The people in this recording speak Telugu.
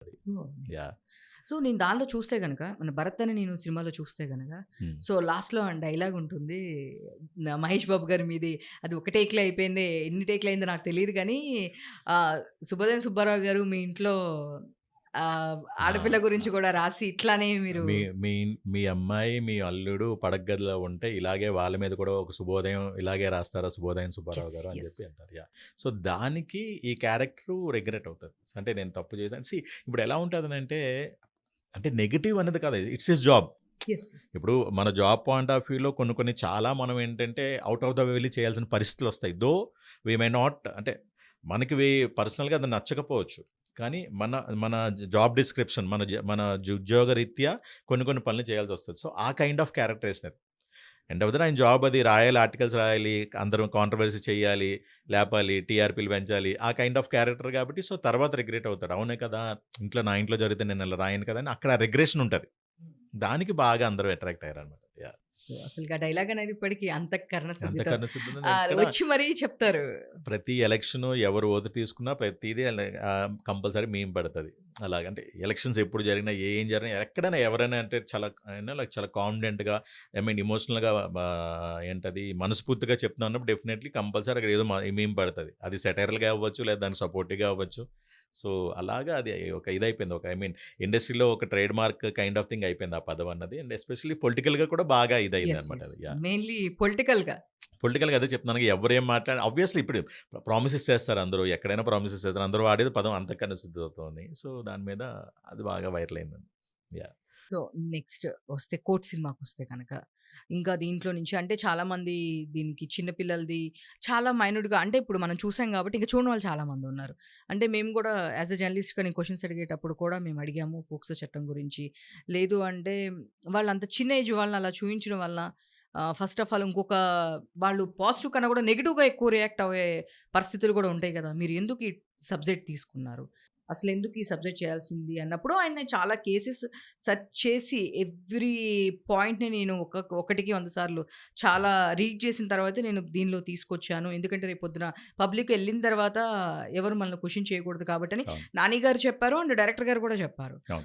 ఓహ్! నైస్. యాహ్! సో, నేను దానిలో చూస్తే గనక మన 'భరత్ అనే నేను' సినిమాలో చూస్తే గనక హ్మ్. సో, లాస్ట్‌లో డైలాగ్ ఉంటుంది. 'మహేష్ బాబు' గారి మీది అది ఒక టేక్‌లో అయిపోయింది. ఎన్ని టేక్‌లయిందో నాకు తెలీదు గానీ 'శుభోదయం సుబ్బారావు' గారు మీ ఇంట్లో ఆడపిల్ల గురించి ఆ! గూడా రాసి ఇట్లానే మీరు మీ మీ మీ అమ్మాయి, మీ అల్లుడు పడక గదిలో ఉంటే ఇలాగే వాళ్ళ మీద కూడా ఒక శుభోదయం ఇలాగే రాస్తారా 'శుభోదయం సుబ్బారావు' యెస్. గారు అని యెస్. చెప్పి అంటారు. యాహ్! సో, దానికి ఈ క్యారెక్టరు రిగ్రెట్ అవుతది. అంటే నేను తప్పు చేశాను. ఇప్పుడు ఎలా ఉంటదనంటే, అంటే నెగెటివ్ అనేది కాదు. It's his job. Yes. Yes. ఇప్పుడు మన జాబ్ పాయింట్ ఆఫ్ వ్యూలో కొన్ని కొన్ని చాలా మనం ఏంటంటే ఔట్ ఆఫ్ ద వే వెళ్లి చేయాల్సిన పరిస్థితులొస్తాయి. వి మే నాట్ అంటే మనకి పర్సనల్‌గా అది నచ్చకపోవచ్చు. కానీ మన మన జాబ్ డిస్క్రిప్షన్ మన ఉద్యోగరీత్యా కొన్ని కొన్ని పనులు చేయాల్సొస్తది. సో, ఆ కైండ్ ఆఫ్ క్యారెక్టరేషన్ అది. ఎండ్ ఆఫ్ ద డే ఆయన జాబ్ అది రాయాలి, ఆర్టికల్స్ రాయాలి, అందరం కాంట్రోవర్సీ చేయాలి, లేపాలి, టీఆర్‌పీలు పెంచాలి. ఆ కైండ్ ఆఫ్ క్యారెక్టర్ కాబట్టి సో, తర్వాత రిగ్రెట్ అవుతాడు. అవునే కదా! నా ఇంట్లో జరిగితే నేను ఇలా రాయను కదా! అని అక్కడ రిగ్రెషన్ ఉంటది. దానికి బాగా అందరూ అట్రాక్ట్ అయ్యారనమాట. యాహ్! సో, అసలుకి ఆ డైలాగ్ అనేది ఇప్పటికి అంతఃకరణ శుద్ధితో అంతకన్నా సిద్ధంగా ఎక్కడ వచ్చి మరీ చెప్తారు. ప్రతి ఎలక్షను ఎవరు ఓటు తీసుకున్నా ప్రతీదీ కంపల్సరీ మీమ్ పడతది. అలాగంటే ఎలక్షన్స్ ఎప్పుడు జరిగినా, ఏం జరిగినా ఎక్కడైనా ఎవరైనా అంటే చాలా కాన్ఫిడెంట్‌గా ఎమోషనల్‌గా ఏంటది మనస్ఫూర్తిగా చెప్తున్నా అన్నప్పుడు డెఫినైట్‌లీ కంపల్సరీ అక్కడ ఏదో మీమ్ పడతది. అది సెటైరల్‌గా అవ్వచ్చు, లేదా దానికి సపోర్టివ్‌గా అవ్వచ్చు. సో, అలాగా అది ఒక ఇదయిపోయింది. ఇండస్ట్రీలో ఒక trade mark kind of thing అయిపోయింది ఆ పదం అన్నది. అండ్ ఎస్పెషల్లీ పొలిటికల్‌గా కూడా బాగా యెస్. ఇదయిందనమాట యెస్. అది. యాహ్! మెయిన్‌లీ పొలిటికల్‌గా. పొలిటికల్‌గా అదే చెప్తున్నానుగా ఎవరేం మాట్లాడినా ఆబ్వియస్‌లీ ఇప్పుడు ప్రామిసెస్ చేస్తారు అందరూ. ఎక్కడైనా ప్రామిసెస్ చేస్తారు. అందరూ వాడేది పదం అంతఃకరణ శుద్ధితోని. సో, దాని మీద అది బాగా వైరల్ అయిందండి. యాహ్! సో, నెక్స్ట్ వస్తే 'కోర్ట్' సినిమాకొస్తే గనక, ఇంకా దీంట్లో నుంచి అంటే చాలామంది దీనికి చిన్న పిల్లలది చాలా మైన్యూట్‌గా అంటే ఇప్పుడు మనం చూసాం గాబట్టి ఇంక చూడని వాళ్ళు చాలామందున్నారు. అంటే మేము గూడా యాస్ ఎ జర్నలిస్ట్‌గా నేను క్వెషన్స్ అడిగేటప్పుడు కూడా మేము అడిగాము ఫోక్సో చట్టం గురించి. లేదు అంటే వాళ్ళంత చిన్న ఏజ్ వాళ్ళని అలా చూయించడం వల్ల ఫస్ట్ ఆఫ్ ఆల్ ఇంకొక వాళ్ళు పాజిటివ్ కన్నా గూడా నెగెటివ్‌గా ఎక్కువ రియాక్ట్ అయ్యే పరిస్థితులు గూడా ఉంటాయి గదా! మీరు ఎందుకు ఈ సబ్జెక్ట్ తీసుకున్నారు? అసలెందుకు ఈ సబ్జెక్ట్ చేయాల్సింది అన్నప్పుడు ఆయన చాలా కేసెస్ సెర్చ్ చేసి ఎవ్రీ పాయింట్‌ని నేను ఒకటికి 100 సార్లు చాలా రీడ్ చేసిన తర్వాతే నేను దీనిలో తీసుకొచ్చాను. ఎందుకంటే రేపొద్దున పబ్లిక్ ఎళ్ళిన తర్వాత ఎవరు మనల్ని క్వెషన్ చేయకూడదు కాబట్టని అవును. నాని గారు చెప్పారు. అండ్ డైరెక్టర్ గారు కూడా చెప్పారు. అవును.